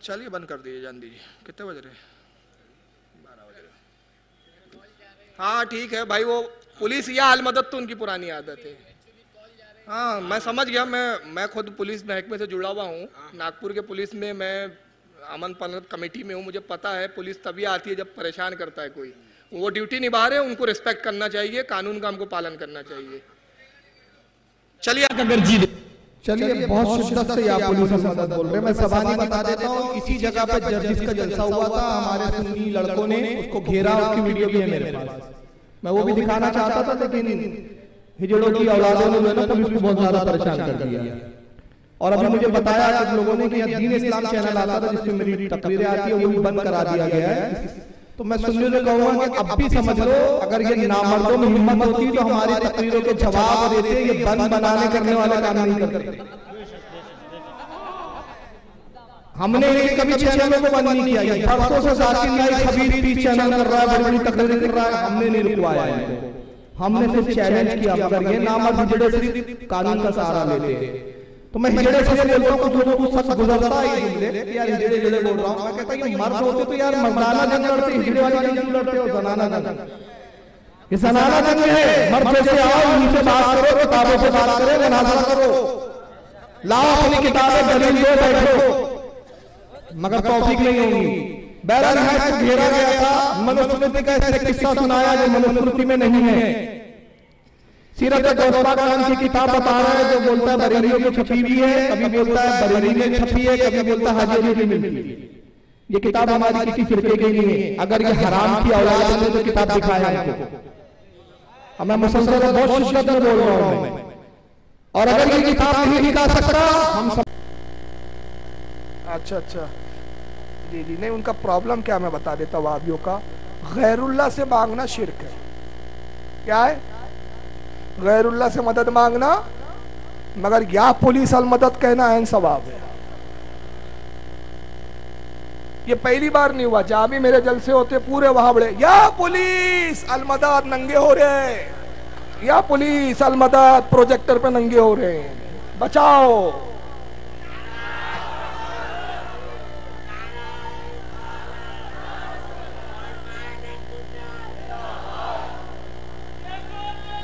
चलिए बंद कर दीजिए, जान दीजिए। कितने बज रहे? 12 बज रहे। हाँ ठीक है भाई, वो पुलिस या हाल मदद तो उनकी पुरानी आदत है। हाँ मैं समझ गया, मैं खुद पुलिस महकमे से जुड़ा हुआ हूँ। नागपुर के पुलिस में मैं अमन पालन कमेटी में हूँ। मुझे पता है पुलिस तभी आती है जब परेशान करता है कोई। वो ड्यूटी निभा रहे हैं, उनको रिस्पेक्ट करना चाहिए, कानून का हमको पालन करना चाहिए। चलिए अगर जी चलिए बहुत शिद्दत से आप पुलिस में मदद बोल रहे हैं। मैं सवाल बता देता हूँ, इसी जगह पर जर्जिस का जलसा हुआ था, हमारे सुन्नी लड़कों ने उसको घेरा, उसकी वीडियो भी है मेरे पास। मैं वो भी दिखाना चाहता था, लेकिन हिजड़ों की औलादों ने पुलिस को बहुत ज्यादा परेशान कर दिया। और अभी मुझे बताया कुछ लोगों ने कि दीन इस्लाम चैनल आता था जिसमें मेरी तकरीरें आती है, वो भी बंद करा दिया गया है। तो मैं सुनने को कहूंगा कि अब भी समझ लो, अगर ये नामर्दों में हिम्मत होती तो हमारी तकरीरों के जवाब देते, ये बंद बनाने करने वाले काम नहीं करते। हमने कभी चैनलों को बंद नहीं किया। ये परसों से जाकिर नाइक खबीर पीस चैनल कर रहा है, बड़ी बड़ी तकरीरें कर रहा है, हमने नहीं रुकवाया है। हमने सिर्फ चैलेंज किया, मगर ये नामर्द हिजड़े सिर्फ कानून का सहारा लेते हैं। तो मैं हिजड़े से बोलता हूँ, जो कुछ सच गुजरता है जुमले, यार हिजड़े हिजड़े बोल रहा हूँ। मैं कहता हूँ ये मर्द होते तो यार मर्दाना जंग लड़ते, हिजड़े वाली जंग क्यों लड़ते हो? जनाना जंग, ये जनाना जंग है। मर्द जैसे आओ, उनसे बात करो, किताबों से बात करो, मुनाज़रा करो, लाओ अपनी किताबें दलील दो, बैठो, मगर तौफीक नहीं होगी। बहरहाल है घेरा गया था, मनुस्मृति का इसने किस्सा सुनाया जो मनुस्मृति में नहीं है। सीरत दोस्तान की किताब बता रहा है, जो बोलता है बरेलियों की छपी भी है, कभी बोलता है बरेली में छपी है, कभी बोलता है हाजिरी में मिलती है। ये किताब हमारी किसी फिरके की नहीं है। अगर ये हराम की औलाद ने तो किताब दिखाया हमको, मैं मुसलसल बहुत शिद्दत में बोल रहा हूँ। और अगर ये किताब नहीं दिखा सकता हम सब। अच्छा जी जी, नहीं उनका प्रॉब्लम क्या मैं बता देता हूँ। वाबियों का गैरुल्लाह से मांगना शिर्क है। क्या है? गैरुल्लाह से मदद मांगना, मगर या पुलिस अल मदद कहना ऐन सवाब है। ये पहली बार नहीं हुआ, जहां भी मेरे जलसे होते पूरे वहां बड़े या पुलिस अल मदद नंगे हो रहे, या पुलिस अल मदद प्रोजेक्टर पे नंगे हो रहे हैं, बचाओ।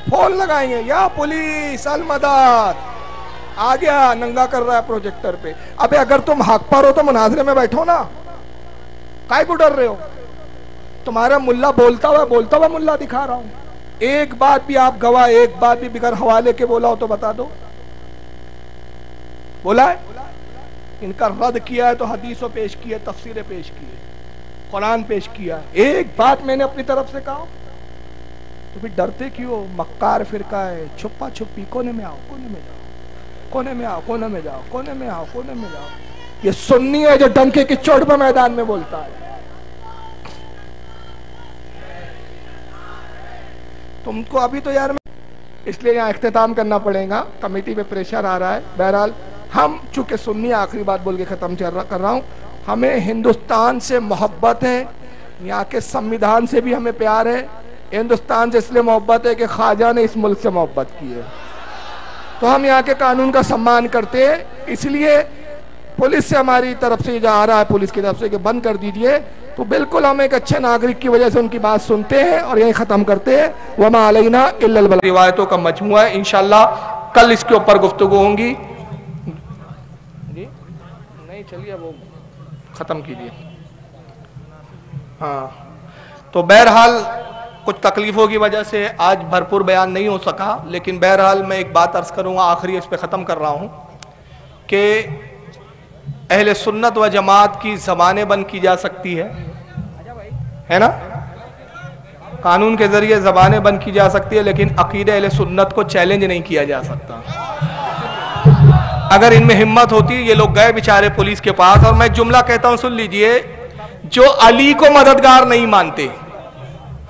फोन लगाएंगे या पुलिस अल मदद, आ गया नंगा कर रहा है प्रोजेक्टर पे। अबे अगर तुम हक पर हो तो मुनाजरे में बैठो ना, काय को डर रहे हो? तुम्हारा मुल्ला बोलता हुआ मुल्ला दिखा रहा हूं। एक बात भी आप गवाह, एक बात भी बिगर हवाले के बोला हो तो बता दो। बोला है? इनका रद्द किया है तो हदीसों पेश की है, तफसीरें पेश की है, कुरान पेश किया। एक बात मैंने अपनी तरफ से कहा तो फिर डरते क्यों? मक्कार फिरका है, छुपा छुपी, कोने में आओ, कोने में जाओ, कोने में आओ, कोने में जाओ, कोने में आओ, कोने में जाओ। ये सुन्नी है जो डंके की चोट पर मैदान में बोलता है। तुमको अभी तो यार इसलिए यहाँ इख्तिताम करना पड़ेगा, कमेटी पे प्रेशर आ रहा है। बहरहाल हम चूंकि सुन्नी, आखिरी बात बोल के खत्म कर रहा हूँ, हमें हिंदुस्तान से मोहब्बत है, यहाँ के संविधान से भी हमें प्यार है। हिंदुस्तान से इसलिए मोहब्बत है कि ख्वाजा ने इस मुल्क से मोहब्बत की है, तो हम यहाँ के कानून का सम्मान करते हैं। इसलिए पुलिस से हमारी तरफ से जो आ रहा है, पुलिस की तरफ से कि बंद कर दीजिए, तो बिल्कुल हम एक अच्छे नागरिक की वजह से उनकी बात सुनते हैं और यही खत्म करते हैं। वमा अलैना इल्लल बलाग। रिवायतों का मजमुआ है, इंशाल्लाह कल इसके ऊपर गुफ्तगू होंगी। जी नहीं, चलिए वो खत्म कीजिए। हाँ, तो बहरहाल कुछ तकलीफों की वजह से आज भरपूर बयान नहीं हो सका, लेकिन बहरहाल मैं एक बात अर्ज करूंगा, आखिरी इस पे ख़त्म कर रहा हूं कि अहले सुन्नत व जमात की ज़बानें बंद की जा सकती है ना, कानून के ज़रिए ज़बानें बंद की जा सकती है, लेकिन अकीदे अहले सुन्नत को चैलेंज नहीं किया जा सकता। अगर इनमें हिम्मत होती, ये लोग गए बेचारे पुलिस के पास, और मैं जुमला कहता हूं, सुन लीजिए, जो अली को मददगार नहीं मानते,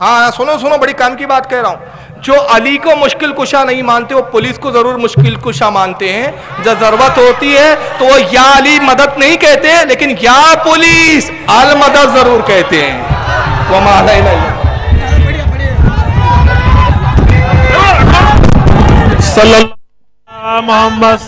हाँ सुनो सुनो, बड़ी काम की बात कह रहा हूं, जो अली को मुश्किल कुशा नहीं मानते, वो पुलिस को जरूर मुश्किल कुशा मानते हैं। जब जरूरत होती है तो वो या अली मदद नहीं कहते, लेकिन या पुलिस अल मदद जरूर कहते हैं। वो माला मोहम्मद